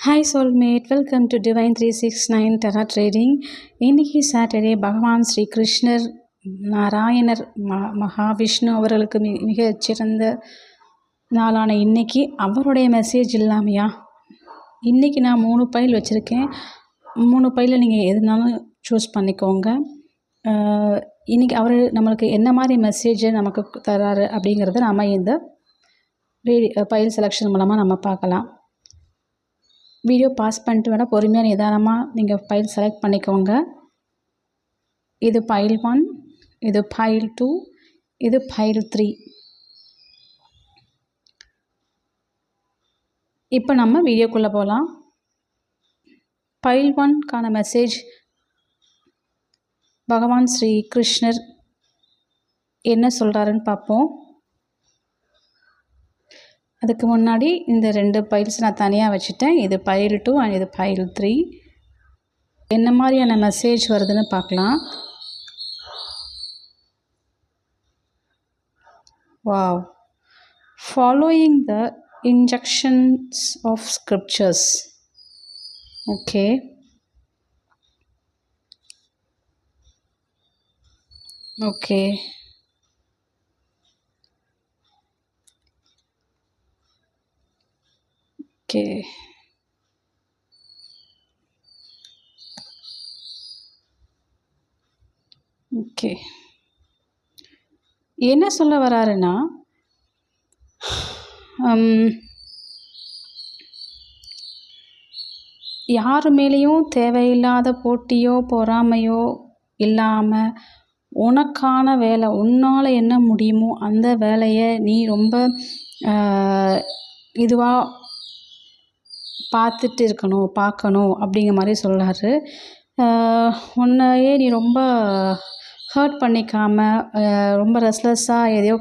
Hi soulmate, welcome to divine 369 terra trading. இன்றைக்கி Saturday Bhagavan Sri கிருஷ்ணர் நாராயணர் மகாவிஷ்ணு அவர்களுக்கு மிகச்சிறந்த நாளான இன்றைக்கி அவருடைய மெசேஜ் இல்லாமையா? இன்றைக்கி நான் 3 பைல் வச்சுருக்கேன். 3 பைலில் நீங்கள் எதுனாலும் சூஸ் பண்ணிக்கோங்க. இன்றைக்கி அவர் நம்மளுக்கு என்ன மாதிரி மெசேஜை நமக்கு தராரு அப்படிங்கிறத நம்ம இந்த பைல் செலெக்ஷன் மூலமாக நம்ம பார்க்கலாம். வீடியோ பாஸ் பண்ணிட்டு வேணால் பொறுமையாக நிதானமாக நீங்கள் ஃபைல் செலக்ட் பண்ணிக்கோங்க. இது ஃபைல் 1, இது ஃபைல் 2, இது ஃபைல் 3. இப்போ நம்ம வீடியோக்குள்ளே போகலாம். ஃபைல் 1க்கான மெசேஜ் பகவான் ஸ்ரீ கிருஷ்ணர் என்ன சொல்கிறாருன்னு பார்ப்போம். அதுக்கு முன்னாடி இந்த 2 ஃபைல்ஸ் நான் தனியாக வச்சுட்டேன். இது ஃபைல் 2 அண்ட் இது ஃபைல் 3. என்ன மாதிரியான மெசேஜ் வருதுன்னு பார்க்கலாம். Wow. Following the injections of scriptures. Okay. Okay. Okay. Okay. என்ன சொல்ல வராருன்னா, யார் மேலேயும் தேவையில்லாத போட்டியோ பொறாமையோ இல்லாமல் உனக்கான வேலை, உன்னால் என்ன முடியுமோ அந்த வேலையை நீ ரொம்ப இதுவாக பார்க்கணும் அப்படிங்கிற மாதிரி சொல்கிறாரு. உன்னையே நீ ரொம்ப ஹர்ட் பண்ணிக்காமல், ரொம்ப ரெஸ்ட்லெஸ்ஸாக எதையோ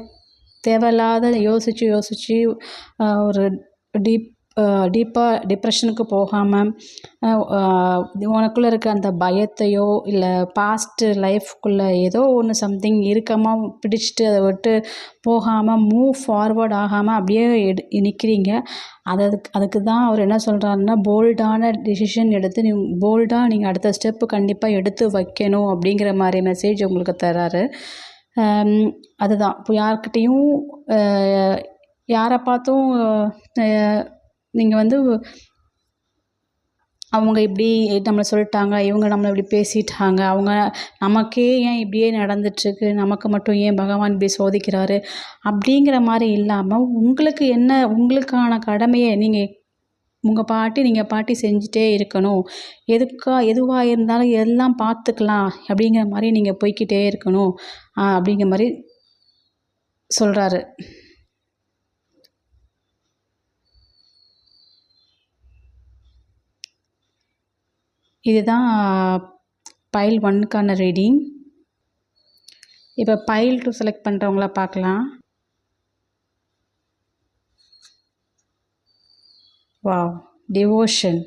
தேவையில்லாத யோசித்து ஒரு டீப்பாக டிப்ரெஷனுக்கு போகாமல், உனக்குள்ளே இருக்க அந்த பயத்தையோ இல்லை பாஸ்ட்டு லைஃப்குள்ளே ஏதோ ஒன்று சம்திங் இருக்கமாக பிடிச்சிட்டு அதை விட்டு போகாமல், மூவ் ஃபார்வர்ட் ஆகாமல் அப்படியே நிற்கிறீங்க. அதுக்கு தான் அவர் என்ன சொல்கிறாருன்னா, போல்டான டிசிஷன் எடுத்து போல்டாக நீங்கள் அடுத்த ஸ்டெப்பு கண்டிப்பாக எடுத்து வைக்கணும் அப்படிங்கிற மாதிரி மெசேஜ் உங்களுக்கு தராரு. அதுதான் இப்போ யார்கிட்டையும் யாரை பார்த்தும் நீங்கள் அவங்க இப்படி நம்மளை சொல்லிட்டாங்க, இவங்க நம்மளை இப்படி பேசிட்டாங்க, அவங்க நமக்கே ஏன் இப்படியே நடந்துட்டுருக்கு, நமக்கு மட்டும் ஏன் பகவான் இப்படி சோதிக்கிறாரு அப்படிங்கிற மாதிரி இல்லாமல், உங்களுக்கு என்ன உங்களுக்கான கடமையை நீங்கள் பாட்டி செஞ்சுட்டே இருக்கணும். எதுவாக இருந்தாலும் எல்லாம் பார்த்துக்கலாம் அப்படிங்கிற மாதிரி நீங்கள் போய்கிட்டே இருக்கணும் அப்படிங்கிற மாதிரி சொல்கிறாரு. இதுதான் ஃபைல் 1க்கான ரீடிங். இப்போ ஃபைல் 2 செலக்ட் பண்ணுறவங்கள பார்க்கலாம். Wow. Devotion.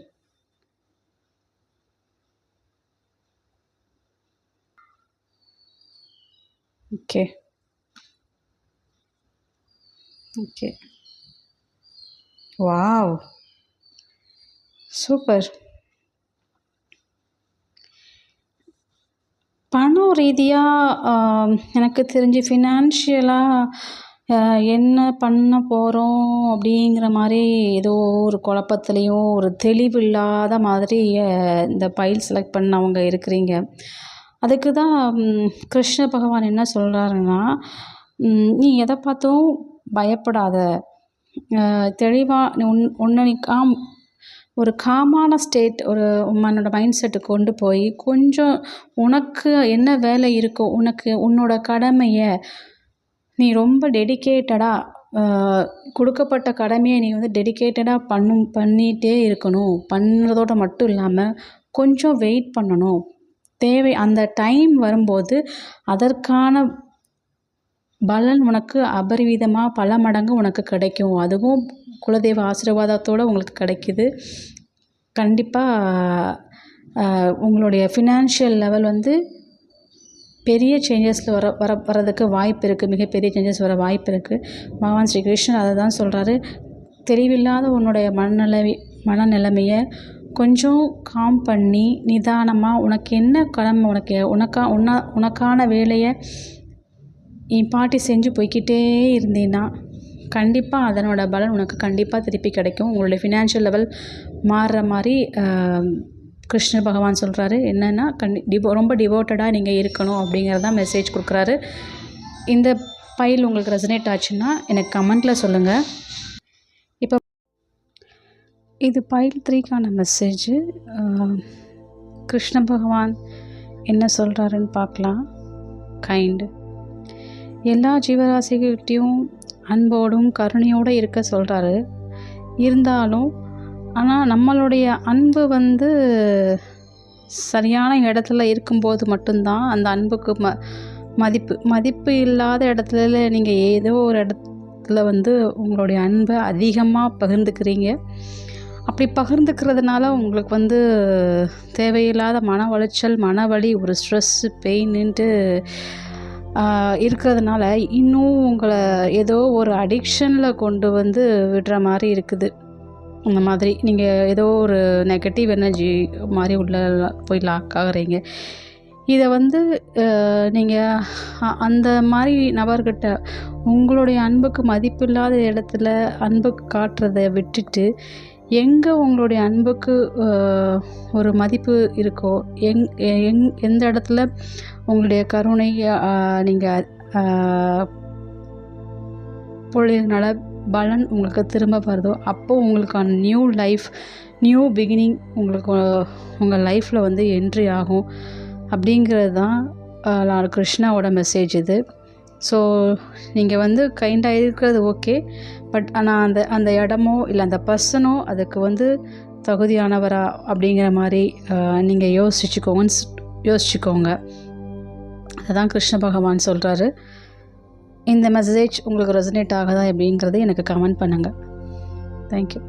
Okay. Okay. Wow. Super. பணம் ரீதியாக எனக்கு தெரிஞ்சு ஃபினான்ஷியலாக என்ன பண்ண போகிறோம் அப்படிங்கிற மாதிரி ஏதோ ஒரு குழப்பத்துலேயும் ஒரு தெளிவு இல்லாத மாதிரி இந்த ஃபைல் செலக்ட் பண்ணவங்க இருக்கிறீங்க. அதுக்கு தான் கிருஷ்ண பகவான் என்ன சொல்கிறாருன்னா, நீ எதை பார்த்தும் பயப்படாத, தெளிவாக உன்னை நீ ஒரு காமான ஸ்டேட், உன்னோட மைண்ட் செட்டு கொண்டு போய் கொஞ்சம் உனக்கு என்ன வேலை இருக்கோ, உன்னோட கடமையை நீ ரொம்ப டெடிக்கேட்டடாக கொடுக்கப்பட்ட கடமையை நீ டெடிக்கேட்டடாக பண்ணிகிட்டே இருக்கணும். பண்ணுறதோடு மட்டும் இல்லாமல் கொஞ்சம் வெயிட் பண்ணணும். அந்த டைம் வரும்போது அதற்கான பலன் உனக்கு அபரிவிதமாக பல மடங்கு உனக்கு கிடைக்கும். அதுவும் குலதெய்வ ஆசீர்வாதத்தோடு உங்களுக்கு கிடைக்கிது. கண்டிப்பாக உங்களுடைய ஃபினான்ஷியல் லெவல் பெரிய சேஞ்சஸில் வரதுக்கு வாய்ப்பு இருக்குது. மிகப்பெரிய சேஞ்சஸ் வர வாய்ப்பு இருக்குது. பகவான் ஸ்ரீ கிருஷ்ணர் அதை தான் சொல்கிறாரு. தெளிவில்லாத உன்னுடைய மனநிலைமையை கொஞ்சம் காம் பண்ணி நிதானமாக உனக்கு என்ன கடமை, உனக்கான வேலையை நீ பாட்டி செஞ்சு போய்க்கிட்டே இருந்தீன்னா கண்டிப்பாக அதனோட பலன் உனக்கு கண்டிப்பாக திருப்பி கிடைக்கும். உங்களுடைய ஃபினான்ஷியல் லெவல் மாறுற மாதிரி கிருஷ்ண பகவான் சொல்கிறாரு. என்னென்னா ரொம்ப டிவோட்டடாக நீங்கள் இருக்கணும் அப்படிங்கிறதான் மெசேஜ் கொடுக்குறாரு. இந்த பைல் உங்களுக்கு ரெசனேட் ஆச்சுன்னா எனக்கு கமெண்ட்டில் சொல்லுங்கள். இப்போ இது பைல் 3க்கான மெசேஜு. கிருஷ்ண பகவான் என்ன சொல்கிறாருன்னு பார்க்கலாம். கைண்டு, எல்லா ஜீவராசிகிட்டையும் அன்போடும் கருணையோடு இருக்க சொல்கிறாரு. இருந்தாலும் ஆனால் நம்மளுடைய அன்பு சரியான இடத்துல இருக்கும்போது மட்டும்தான் அந்த அன்புக்கு மதிப்பு இல்லாத இடத்துல நீங்கள் ஏதோ ஒரு இடத்துல உங்களுடைய அன்பை அதிகமாக பகிர்ந்துக்கிறீங்க. அப்படி பகிர்ந்துக்கிறதுனால உங்களுக்கு தேவையில்லாத மன உளைச்சல், மனவலி, ஒரு ஸ்ட்ரெஸ்ஸு, பெயின்னுட்டு இருக்கிறதுனால இன்னும் உங்களை ஏதோ ஒரு அடிக்ஷனில் கொண்டு விடுற மாதிரி இருக்குது. அந்த மாதிரி நீங்கள் ஏதோ ஒரு நெகட்டிவ் எனர்ஜி மாதிரி உள்ள போய் லாக் ஆகுறீங்க. இதை நீங்கள் அந்த மாதிரி நபர்கிட்ட உங்களுடைய அன்புக்கு மதிப்பில்லாத இடத்துல அன்பு காட்டுறதை விட்டுட்டு எங்கே உங்களுடைய அன்புக்கு ஒரு மதிப்பு இருக்கோ, எந்த இடத்துல உங்களுடைய கருணை நீங்கள் பொழியனால பலன் உங்களுக்கு திரும்ப வருதோ அப்போது உங்களுக்கான நியூ லைஃப், நியூ பிகினிங் உங்களுக்கு உங்கள் லைஃப்பில் என்ட்ரி ஆகும். அப்படிங்கிறது தான் கிருஷ்ணாவோட மெசேஜ் இது. ஸோ நீங்கள் கைண்டாக இருக்கிறது ஓகே, பட் ஆனால் அந்த இடமோ இல்லை அந்த பர்சனோ அதுக்கு தகுதியானவரா அப்படிங்கிற மாதிரி நீங்கள் யோசிச்சுக்கோங்க. அதுதான் கிருஷ்ண பகவான் சொல்கிறாரு. இந்த மெசேஜ் உங்களுக்கு ரெசனேட் ஆகுதா அப்படிங்கிறத எனக்கு கமெண்ட் பண்ணுங்கள். தேங்க்யூ.